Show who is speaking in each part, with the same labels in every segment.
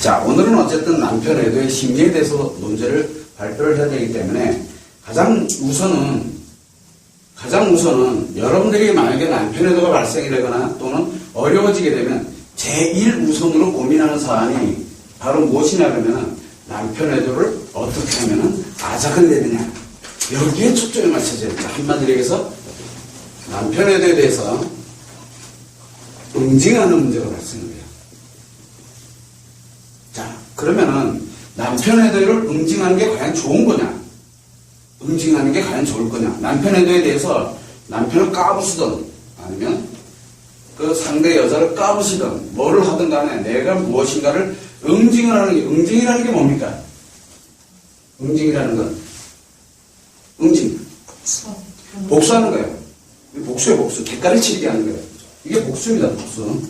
Speaker 1: 자, 오늘은 어쨌든 남편 외도의 심리에 대해서 문제를 발표를 해야 되기 때문에 가장 우선은 여러분들이 만약에 남편 외도가 발생이 되거나 또는 어려워지게 되면 제일 우선으로 고민하는 사안이 바로 무엇이냐 그러면은 남편 외도를 어떻게 하면은 아작을 내느냐. 여기에 초점이 맞춰져야 됩니다. 한마디로 얘기해서 남편 외도에 대해서 응징하는 문제가 발생해요. 자, 그러면은 남편 외도를 응징하는 게 과연 좋은 거냐? 응징하는 게 과연 좋을 거냐? 남편 외도에 대해서 남편을 까부시든 아니면 그 상대 여자를 까부시든 뭐를 하든 간에 내가 무엇인가를 응징이라는 게 뭡니까? 응징이라는 건 응징. 복수하는 거예요. 복수예요, 복수. 객가를 치르게 하는 거예요. 이게 복수입니다, 복수.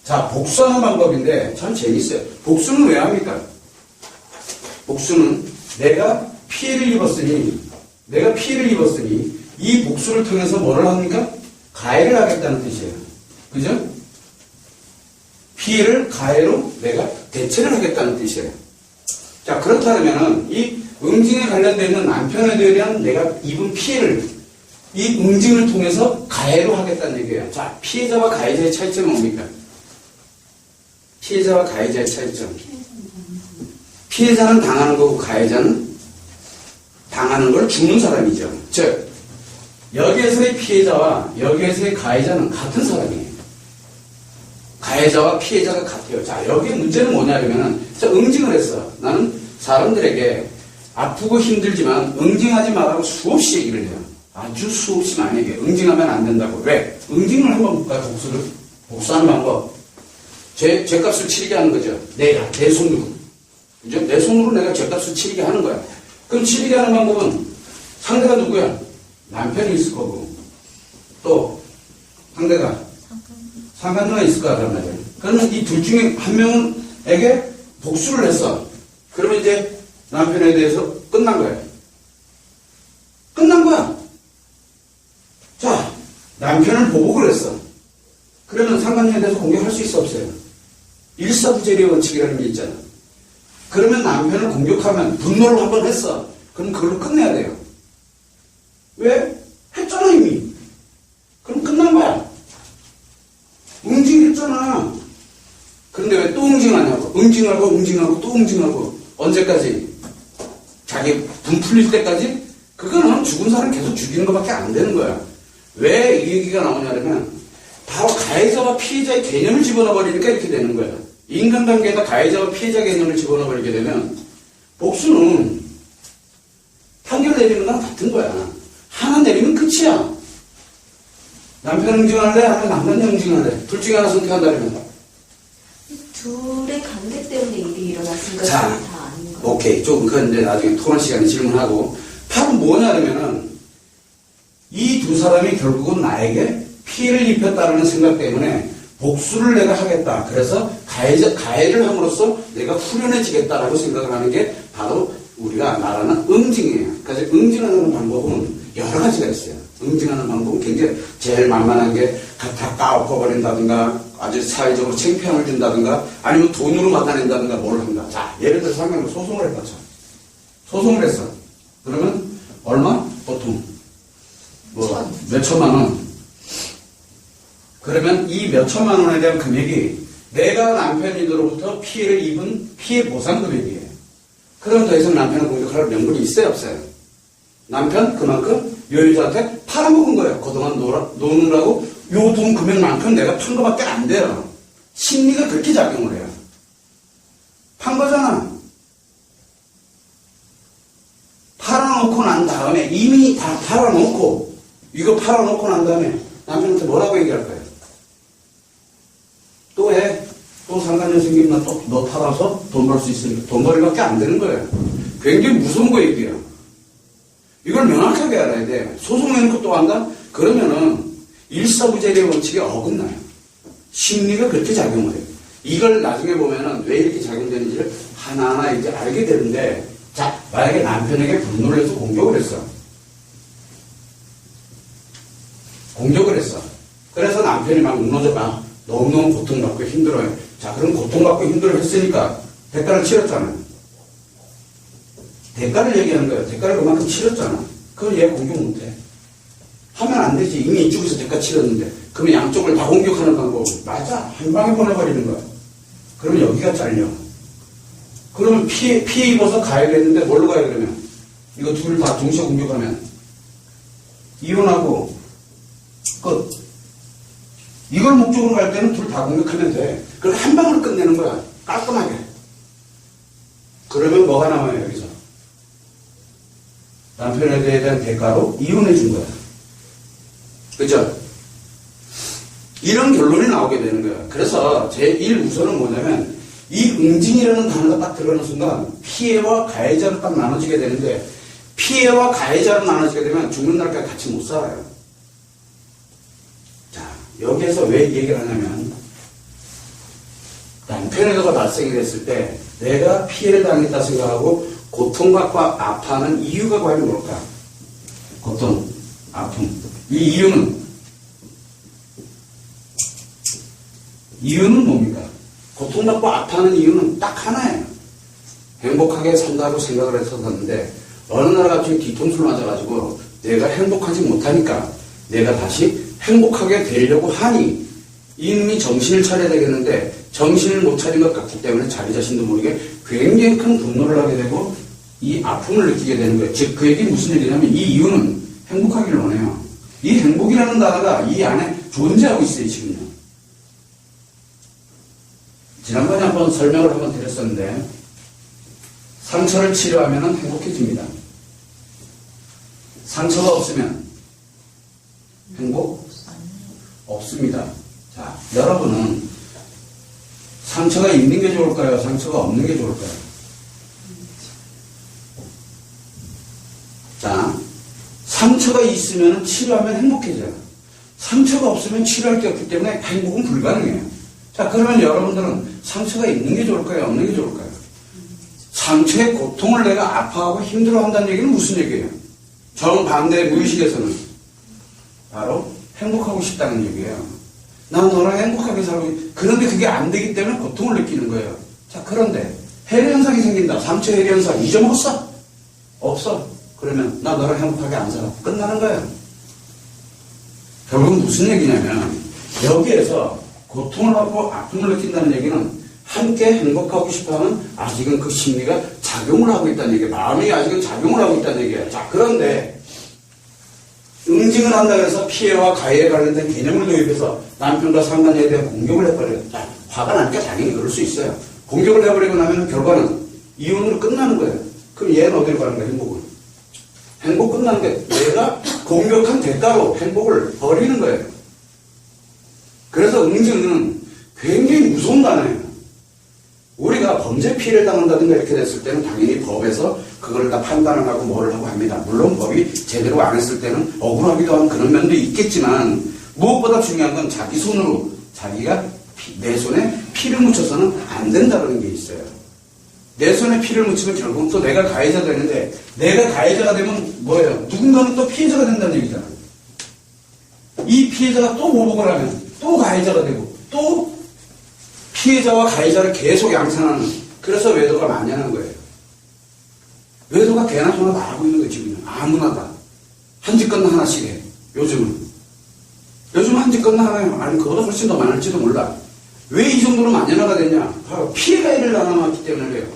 Speaker 1: 자, 복수하는 방법인데 참 재밌어요. 복수는 왜 합니까? 복수는 내가 피해를 입었으니 이 복수를 통해서 뭐를 합니까? 가해를 하겠다는 뜻이에요. 그죠? 피해를 가해로 내가 대체를 하겠다는 뜻이에요. 자, 그렇다면은 이 응징에 관련되어 있는 남편에 대한 내가 입은 피해를 이 응징을 통해서 가해로 하겠다는 얘기예요. 자, 피해자와 가해자의 차이점은 뭡니까? 피해자와 가해자의 차이점. 피해자는 당하는 거고 가해자는 당하는 걸 주는 사람이죠. 즉, 여기에서의 피해자와 여기에서의 가해자는 같은 사람이에요. 가해자와 피해자가 같아요. 자, 여기에 문제는 뭐냐면은, 응징을 했어. 나는 사람들에게 아프고 힘들지만 응징하지 말라고 수없이 얘기를 해요. 아주 수없이 많이 얘기해요. 응징하면 안 된다고. 왜? 응징을 한번 볼까요? 복수하는 방법. 죄값을 치르게 하는 거죠. 내 손으로. 그죠? 내 손으로 내가 죄값을 치르게 하는 거야. 그럼 치르게 하는 방법은 상대가 누구야? 남편이 있을 거고, 또 상대가 상간녀가 있을 거란 말이에요. 그러면 이 둘 중에 한 명에게 복수를 했어. 그러면 이제 남편에 대해서 끝난 거예요. 끝난 거야. 자, 남편을 보복을 했어. 그러면 상간녀에 대해서 공격할 수 있어, 없어요? 일사부재리의 원칙이라는 게 있잖아. 그러면 남편을 공격하면 분노를 한번 했어. 그럼 그걸로 끝내야 돼요. 왜? 했잖아, 이미. 그럼 끝난 거야. 응징했잖아. 그런데 왜 또 응징하냐고. 응징하고 또 응징하고. 언제까지? 자기 분 풀릴 때까지? 그거는 죽은 사람 계속 죽이는 것밖에 안 되는 거야. 왜 이 얘기가 나오냐면 바로 가해자와 피해자의 개념을 집어넣어버리니까 이렇게 되는 거야. 인간관계에다 가해자와 피해자 개념을 집어넣어버리게 되면 복수는 판결 내리는 거랑 같은 거야. 하나 내리면 끝이야. 남편 응징할래? 아니면 남자녀 응징할래? 둘 중에 하나 선택한다면.
Speaker 2: 둘의 관계 때문에 일이 일어났으니까
Speaker 1: 자,
Speaker 2: 다 아닌 거예요.
Speaker 1: 오케이. 조금 그건 이제 나중에 토론 시간에 질문하고. 바로 뭐냐면은 이 두 사람이 결국은 나에게 피해를 입혔다는 생각 때문에 복수를 내가 하겠다. 그래서 가해를 함으로써 내가 후련해지겠다라고 생각을 하는 게 바로 우리가 말하는 응징이에요. 그래서 응징하는 방법은 여러 가지가 있어요. 응징하는 방법은 굉장히 제일 만만한 게 다 까엎어버린다든가 아주 사회적으로 창피함을 준다든가 아니면 돈으로 막아낸다든가 뭘 한다. 자, 예를 들어서 한 명을 소송을 해봤죠. 소송을 했어. 그러면 얼마? 보통 몇 천만 원. 그러면 이 몇 천만 원에 대한 금액이 내가 남편이로부터 피해를 입은 피해 보상 금액이에요. 그럼 더 이상 남편을 공격할 명분이 있어요, 없어요? 남편 그만큼 여유자한테 팔아먹은 거예요. 그동안 노느라고 요 돈 금액만큼 내가 판 거밖에 안 돼요. 심리가 그렇게 작용을 해요. 판 거잖아. 팔아놓고 난 다음에 이미 다 팔아놓고 이거 팔아놓고 난 다음에 남편한테 뭐라고 얘기할 거예요? 또 해. 또 상간녀 생기면 너 팔아서 돈 벌 수 있으니까 돈벌이밖에 안 되는 거예요. 굉장히 무서운 거 얘기야. 이걸 명확하게 알아야 돼. 소송해놓고 또 한다? 그러면은 일사부재리의 원칙에 어긋나요. 심리가 그렇게 작용을 해요. 이걸 나중에 보면은 왜 이렇게 작용되는지를 하나하나 이제 알게 되는데, 자, 만약에 남편에게 분노를 해서 공격을 했어. 그래서 남편이 막 무너져 막 너무너무 고통받고 힘들어요. 자, 그럼 고통받고 힘들어 했으니까 대가를 치렀잖아요. 대가를 얘기하는 거예요. 대가를 그만큼 치렀잖아. 그걸 얘 공격 못해. 하면 안 되지. 이미 이쪽에서 대가 치렀는데. 그러면 양쪽을 다 공격하는 방법. 맞아. 한 방에 보내버리는 거야. 그러면 여기가 잘려. 그러면 피해 입어서 가야겠는데 뭘로 가야 그러면? 이거 둘을 다 동시에 공격하면 이혼하고 끝. 이걸 목적으로 갈 때는 둘 다 공격하면 돼. 그럼 한 방으로 끝내는 거야. 깔끔하게. 그러면 뭐가 남아요, 여기서? 남편에 대한 대가로 이혼해 준 거야. 그죠? 이런 결론이 나오게 되는 거야. 그래서 제1우선은 뭐냐면 이 응징이라는 단어가 딱 들어가는 순간 피해와 가해자로 딱 나눠지게 되는데 피해와 가해자로 나눠지게 되면 죽는 날까지 같이 못 살아요. 자, 여기에서 왜 이 얘기를 하냐면 남편에게가 발생이 됐을 때 내가 피해를 당했다 생각하고 고통받고 아파하는 이유가 과연 뭘까? 고통, 아픔. 이 이유는 뭡니까? 고통받고 아파하는 이유는 딱 하나예요. 행복하게 산다고 생각을 했었는데 어느 날 갑자기 뒤통수를 맞아가지고 내가 행복하지 못하니까 내가 다시 행복하게 되려고 하니 이놈이 정신을 차려야 되겠는데 정신을 못 차린 것 같기 때문에 자기 자신도 모르게 굉장히 큰 분노를 하게 되고 이 아픔을 느끼게 되는 거예요. 즉 그 얘기 무슨 얘기냐면 이 이유는 행복하기를 원해요. 이 행복이라는 단어가 이 안에 존재하고 있어요. 지금요. 지난번에 한번 설명을 한번 드렸었는데 상처를 치료하면 행복해집니다. 상처가 없으면 행복 없습니다. 자, 여러분은 상처가 있는 게 좋을까요? 상처가 없는 게 좋을까요? 자, 상처가 있으면 치료하면 행복해져요. 상처가 없으면 치료할 게 없기 때문에 행복은 불가능해요. 자, 그러면 여러분들은 상처가 있는 게 좋을까요? 없는 게 좋을까요? 상처의 고통을 내가 아파하고 힘들어한다는 얘기는 무슨 얘기예요? 정반대 무의식에서는 바로 행복하고 싶다는 얘기예요. 난 너랑 행복하게 살고 그런데 그게 안 되기 때문에 고통을 느끼는 거예요. 자, 그런데 해례현상이 생긴다. 상처 해례현상 잊어먹었어? 없어. 그러면 나 너랑 행복하게 안 살아. 끝나는 거예요. 결국 무슨 얘기냐면 여기에서 고통을 받고 아픔을 느낀다는 얘기는 함께 행복하고 싶어하는 아직은 그 심리가 작용을 하고 있다는 얘기예요. 마음이 아직은 작용을 하고 있다는 얘기예요. 자, 그런데 응징을 한다고 해서 피해와 가해에 관련된 개념을 도입해서 남편과 상간에 대한 공격을 해버려요. 자, 화가 나니까 당연히 그럴 수 있어요. 공격을 해버리고 나면 결과는 이혼으로 끝나는 거예요. 그럼 얘는 어디로 가는 거야, 행복은? 행복 끝나는 게 내가 공격한 대가로 행복을 버리는 거예요. 그래서 응징은 굉장히 무서운 단어예요. 우리가 범죄 피해를 당한다든가 이렇게 됐을 때는 당연히 법에서 그걸 다 판단을 하고 뭐를 하고 합니다. 물론 법이 제대로 안 했을 때는 억울하기도 한 그런 면도 있겠지만 무엇보다 중요한 건 자기 손으로 자기가 내 손에 피를 묻혀서는 안 된다는 게 있어요. 내 손에 피를 묻히면 결국 또 내가 가해자가 되는데 내가 가해자가 되면 뭐예요? 누군가는 또 피해자가 된다는 얘기잖아요. 이 피해자가 또 보복을 하면 또 가해자가 되고 또 피해자와 가해자를 계속 양산하는 그래서 외도가 많이 하는 거예요. 외도가 개나 소나 다 하고 있는 거예요. 지금 아무나 다. 한 집 건너 하나씩 해. 요즘은 한 집 건너 하나 해. 아니 그거보다 훨씬 더 많을지도 몰라. 왜 이 정도로 만연화가 됐냐? 바로 피해가해를 당해왔기 때문에 그래요.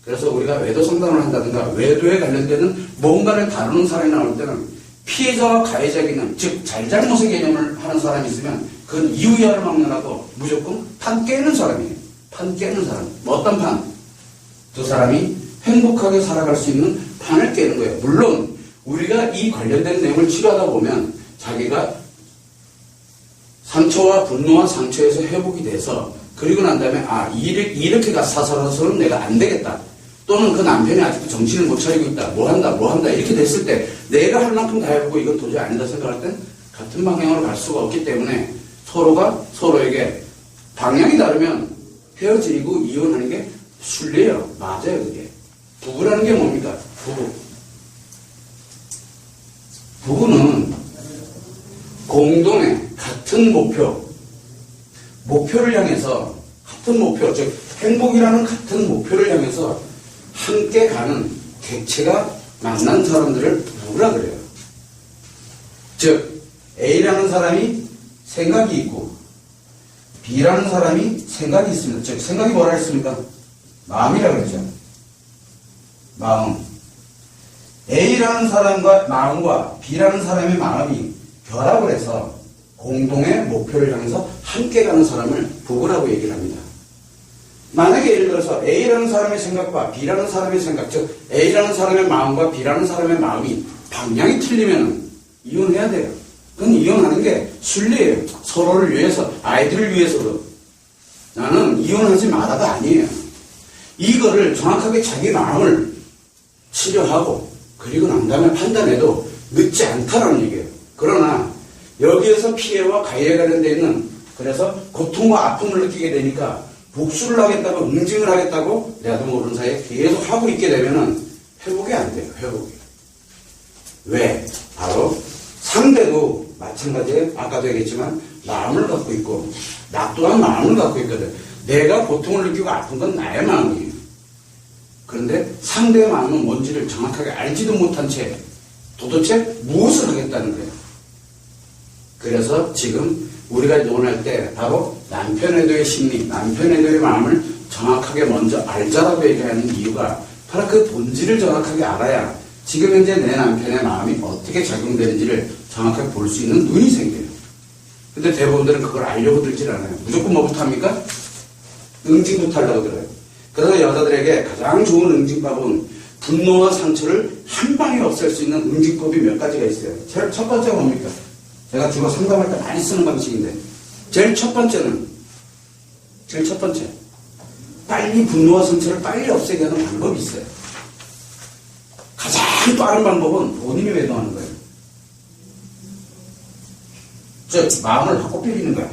Speaker 1: 그래서 우리가 외도 상담을 한다든가 외도에 관련되는 뭔가를 다루는 사람이 나올 때는 피해자와 가해자 개념, 즉 잘잘못의 개념을 하는 사람이 있으면 그건 이유야를 막론하고 무조건 판 깨는 사람이에요. 판 깨는 사람. 뭐 어떤 판? 두 사람이 행복하게 살아갈 수 있는 판을 깨는 거예요. 물론 우리가 이 관련된 내용을 치료하다 보면 자기가 상처와 분노와 상처에서 회복이 돼서 그리고 난 다음에 이렇게 살아서는 내가 안 되겠다. 또는 그 남편이 아직도 정신을 못 차리고 있다. 뭐 한다. 이렇게 됐을 때 내가 할 만큼 다 해보고 이건 도저히 아니다 생각할 땐 같은 방향으로 갈 수가 없기 때문에 서로가 서로에게 방향이 다르면 헤어지고 이혼하는 게 순리예요. 맞아요, 그게. 부부라는 게 뭡니까? 부부는 공동의 같은 목표, 목표를 향해서 같은 목표, 즉 행복이라는 같은 목표를 향해서 함께 가는 객체가 만난 사람들을 부부라 그래요. 즉 A라는 사람이 생각이 있고 B라는 사람이 생각이 있습니다. 즉 생각이 뭐라 했습니까? 마음이라 그랬죠. 마음. A라는 사람과 마음과 B라는 사람의 마음이 결합을 해서 공동의 목표를 향해서 함께 가는 사람을 부부라고 얘기를 합니다. 만약에 예를 들어서 A라는 사람의 생각과 B라는 사람의 생각, 즉 A라는 사람의 마음과 B라는 사람의 마음이 방향이 틀리면 이혼해야 돼요. 그건 이혼하는 게 순리예요. 서로를 위해서, 아이들을 위해서도. 나는 이혼하지 마라가 아니에요. 이거를 정확하게 자기 마음을 치료하고 그리고 난 다음에 판단해도 늦지 않다라는 얘기예요. 그러나 여기에서 피해와 가해에 관련되어 있는, 그래서 고통과 아픔을 느끼게 되니까 복수를 하겠다고, 응징을 하겠다고 나도 모르는 사이에 계속 하고 있게 되면은 회복이 안 돼요. 회복이. 왜? 바로 상대도 마찬가지에 아까도 얘기했지만 마음을 갖고 있고 나 또한 마음을 갖고 있거든. 내가 고통을 느끼고 아픈 건 나의 마음이에요. 그런데 상대의 마음은 뭔지를 정확하게 알지도 못한 채 도대체 무엇을 하겠다는 거예요. 그래서 지금 우리가 논할 때 바로 남편애도의 심리, 남편애도의 마음을 정확하게 먼저 알자라고 얘기하는 이유가 바로 그 본질을 정확하게 알아야 지금 현재 내 남편의 마음이 어떻게 작용되는지를 정확하게 볼 수 있는 눈이 생겨요. 근데 대부분들은 그걸 알려고 들질 않아요. 무조건 뭐부터 합니까? 응징부터 하려고 들어요. 그래서 여자들에게 가장 좋은 응징법은 분노와 상처를 한 방에 없앨 수 있는 응징법이 몇 가지가 있어요. 제일 첫 번째가 뭡니까? 제가 주로 상담할 때 많이 쓰는 방식인데 제일 첫 번째 빨리 분노와 상처를 빨리 없애게 하는 방법이 있어요. 가장 빠른 방법은 본인이 외도하는 거예요. 즉 마음을 확 꼽히는 거야.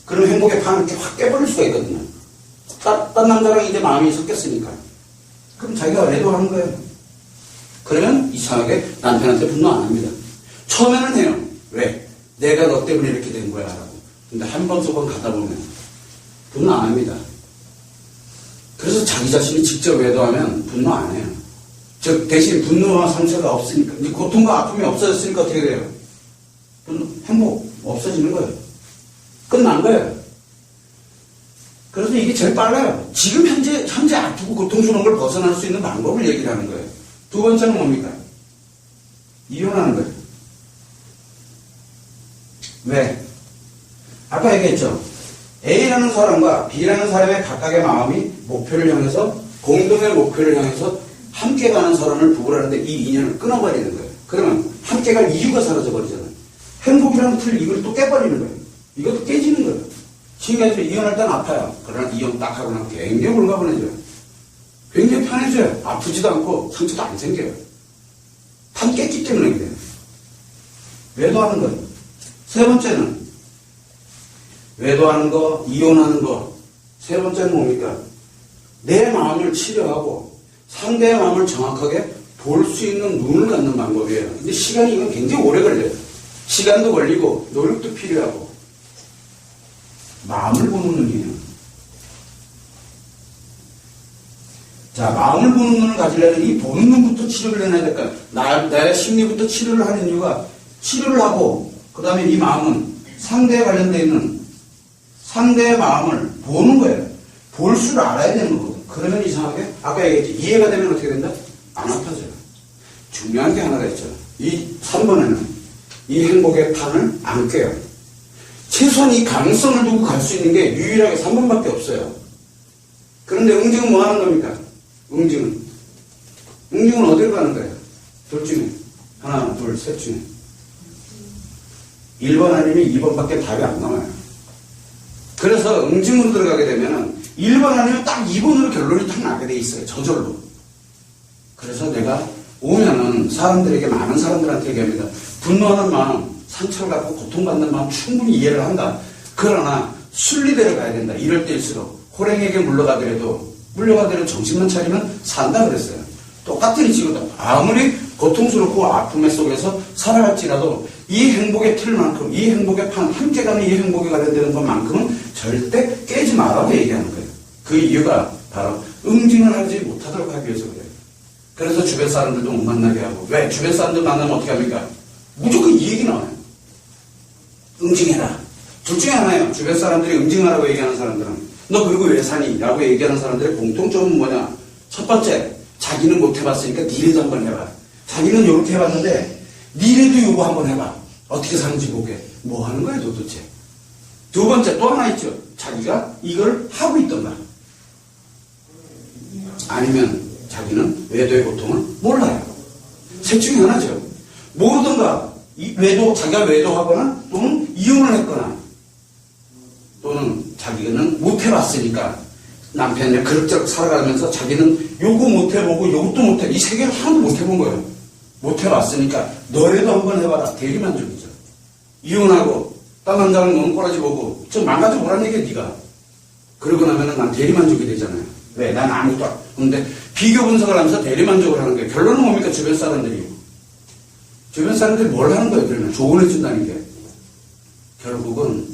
Speaker 1: 그럼 행복의 판을 이렇게 확 깨버릴 수가 있거든요. 딴 남자랑 이제 마음이 섞였으니까. 그럼 자기가 외도하는 거예요. 그러면 이상하게 남편한테 분노 안 합니다. 처음에는 해요. 왜? 내가 너 때문에 이렇게 된 거야 라고. 근데 한 번, 두 번 가다 보면 분노 안 합니다. 그래서 자기 자신이 직접 외도하면 분노 안 해요. 즉 대신 분노와 상처가 없으니까, 이제 고통과 아픔이 없어졌으니까 어떻게 돼요? 분노, 행복 없어지는 거예요. 끝난 거예요. 그래서 이게 제일 빨라요. 지금 현재 아프고 고통스러운 걸 벗어날 수 있는 방법을 얘기를 하는 거예요. 두 번째는 뭡니까? 이혼하는 거예요. 왜? 아까 얘기했죠. A라는 사람과 B라는 사람의 각각의 마음이 목표를 향해서, 공동의 목표를 향해서 함께 가는 사람을 부부라는데 이 인연을 끊어버리는 거예요. 그러면 함께 갈 이유가 사라져버리잖아요. 행복이라는 틀 이걸 또 깨버리는 거예요. 이것도 깨지는 거예요. 신기하죠? 이혼할 때는 아파요. 그러나 이혼 딱 하고 나면 굉장히 홀가분해져요. 굉장히 편해져요. 아프지도 않고 상처도 안 생겨요. 판 깼기 때문에 그래요. 외도하는 거예요. 세 번째는 외도하는 거, 이혼하는 거. 세 번째는 뭡니까? 내 마음을 치료하고 상대의 마음을 정확하게 볼 수 있는 눈을 갖는 방법이에요. 근데 시간이 이건 굉장히 오래 걸려요. 시간도 걸리고 노력도 필요하고 마음을 보는 눈이에요. 자, 마음을 보는 눈을 가지려면 이 보는 눈부터 치료를 해놔야 될까요? 나의 심리부터 치료를 하는 이유가 치료를 하고 그 다음에 이 마음은 상대에 관련되어 있는 상대의 마음을 보는 거예요. 볼 줄 알아야 되는 거거든요. 그러면 이상하게 아까 얘기했지. 이해가 되면 어떻게 된다? 안 아파져요. 중요한 게 하나가 있죠. 이 3번에는 이 행복의 판을 안 깨요. 최소한 이 가능성을 두고 갈 수 있는 게 유일하게 3번밖에 없어요. 그런데 응징은 뭐 하는 겁니까? 응징은 어디로 가는 거예요? 둘 중에 하나, 둘, 셋 중에 1번 아니면 2번밖에 답이 안 나와요. 그래서 응징으로 들어가게 되면 1번 아니면 딱 2번으로 결론이 딱 나게 돼 있어요. 저절로. 그래서 내가 오면은 사람들에게, 많은 사람들한테 얘기합니다. 분노하는 마음, 상처를 갖고 고통받는 마음 충분히 이해를 한다. 그러나 순리대로 가야 된다. 이럴 때일수록 호랭이에게 물려가더라도 정신만 차리면 산다 그랬어요. 똑같은 이치거든. 아무리 고통스럽고 아픔의 속에서 살아갈지라도 이 행복의 틀만큼, 이 행복의 판, 함께 가는 이 행복에 관련되는 것만큼은 절대 깨지 말라고 얘기하는 거예요. 그 이유가 바로 응징을 하지 못하도록 하기 위해서 그래요. 그래서 주변 사람들도 못 만나게 하고, 왜? 주변 사람들 만나면 어떻게 합니까? 무조건 이 얘기 나와요. 응징해라. 둘 중에 하나예요. 주변 사람들이 응징하라고 얘기하는 사람들은 너 그리고 왜 사니? 라고 얘기하는 사람들의 공통점은 뭐냐? 첫 번째, 자기는 못 해봤으니까 니네도 한번 해봐. 자기는 요렇게 해봤는데 니네도 요거 한번 해봐. 어떻게 사는지 보게. 뭐 하는 거야 도대체? 두 번째 또 하나 있죠. 자기가 이걸 하고 있던가. 아니면 자기는 외도의 고통을 몰라요. 셋 중에 하나죠. 모르던가 자기가 외도하거나 또는 이혼을 했거나 또는 자기는 못 해봤으니까 남편이 그럭저럭 살아가면서 자기는 요거 못 해보고 요것도 못 해. 이 세 개를 하나도 못 해본 거예요. 못 해봤으니까 너라도 한번 해봐라. 대리만족이죠. 이혼하고 딴 남자랑 노는 꼬라지 보고 좀 망가져 보라는 얘기야 네가. 그러고 나면은 난 대리만족이 되잖아요. 왜? 난 아무것도 안. 근데 비교 분석을 하면서 대리만족을 하는 거예요. 결론은 뭡니까? 주변 사람들이 뭘 하는 거예요? 그러면 조언해준다는 게 결국은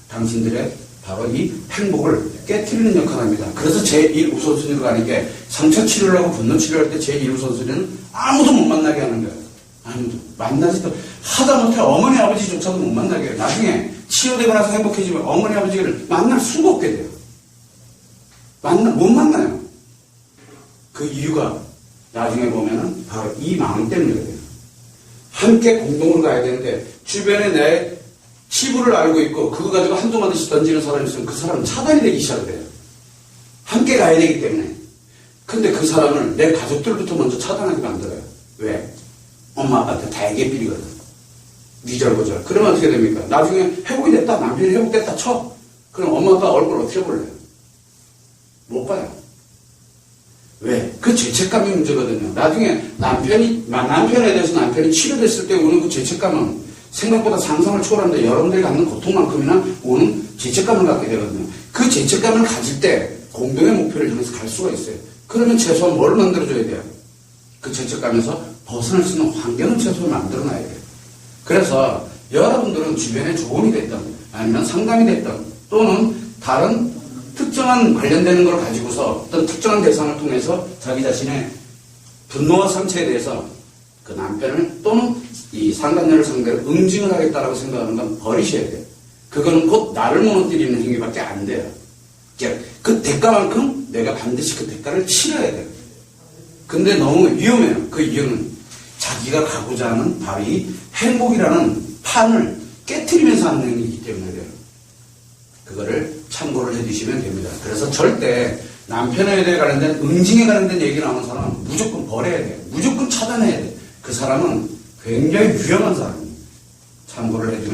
Speaker 1: 당신들의 바로 이 행복을 깨트리는 역할을 합니다. 그래서 제1 우선순위로 가는 게 상처 치료를 하고 분노 치료할 때 제1 우선순위는 아무도 못 만나게 하는 거예요. 아무도. 만나지도 하다못해 어머니 아버지조차도 못 만나게 해요. 나중에 치유되고 나서 행복해지면 어머니 아버지를 만날 수가 없게 돼요. 못 만나요. 그 이유가 나중에 보면은 바로 이 마음 때문에 그래요. 함께 공동으로 가야 되는데 주변에 내 치부를 알고 있고 그거 가지고 한두 마디씩 던지는 사람이 있으면 그 사람은 차단이 되기 시작해요. 함께 가야 되기 때문에. 근데 그 사람을 내 가족들부터 먼저 차단하게 만들어요. 왜? 엄마 아빠한테 대개 삐리거든. 니절고절. 그러면 어떻게 됩니까? 나중에 회복이 됐다. 남편이 회복됐다 쳐. 그럼 엄마 아빠 얼굴 어떻게 볼래요? 못 봐요. 왜? 그 죄책감이 문제거든요. 나중에 남편에 대해서 남편이 치료됐을 때 오는 그 죄책감은 생각보다 상상을 초월하는데 여러분들이 갖는 고통만큼이나 오는 죄책감을 갖게 되거든요. 그 죄책감을 가질 때 공동의 목표를 향해서 갈 수가 있어요. 그러면 최소한 뭘 만들어줘야 돼요? 그 죄책감에서 벗어날 수 있는 환경을 최소한 만들어놔야 돼요. 그래서 여러분들은 주변에 조언이 됐던 아니면 상담이 됐던 또는 다른 특정한 관련되는 걸 가지고서 어떤 특정한 대상을 통해서 자기 자신의 분노와 상처에 대해서 그 남편을 또는 이 상간녀를 상대로 응징을 하겠다라고 생각하는 건 버리셔야 돼요. 그거는 곧 나를 무너뜨리는 행위밖에 안 돼요. 그 대가만큼 내가 반드시 그 대가를 치러야 돼요. 근데 너무 위험해요. 그 이유는 자기가 가고자 하는 바로 이 행복이라는 판을 깨트리면서 하는 행위이기 때문에 그래요. 그거를 참고를 해두시면 됩니다. 그래서 절대 남편에 대해 관련된 응징에 관련된 얘기 나오는 사람은 무조건 버려야 돼요. 무조건 차단해야 돼요. 그 사람은 굉장히 위험한 사람입니다. 참고를 해주면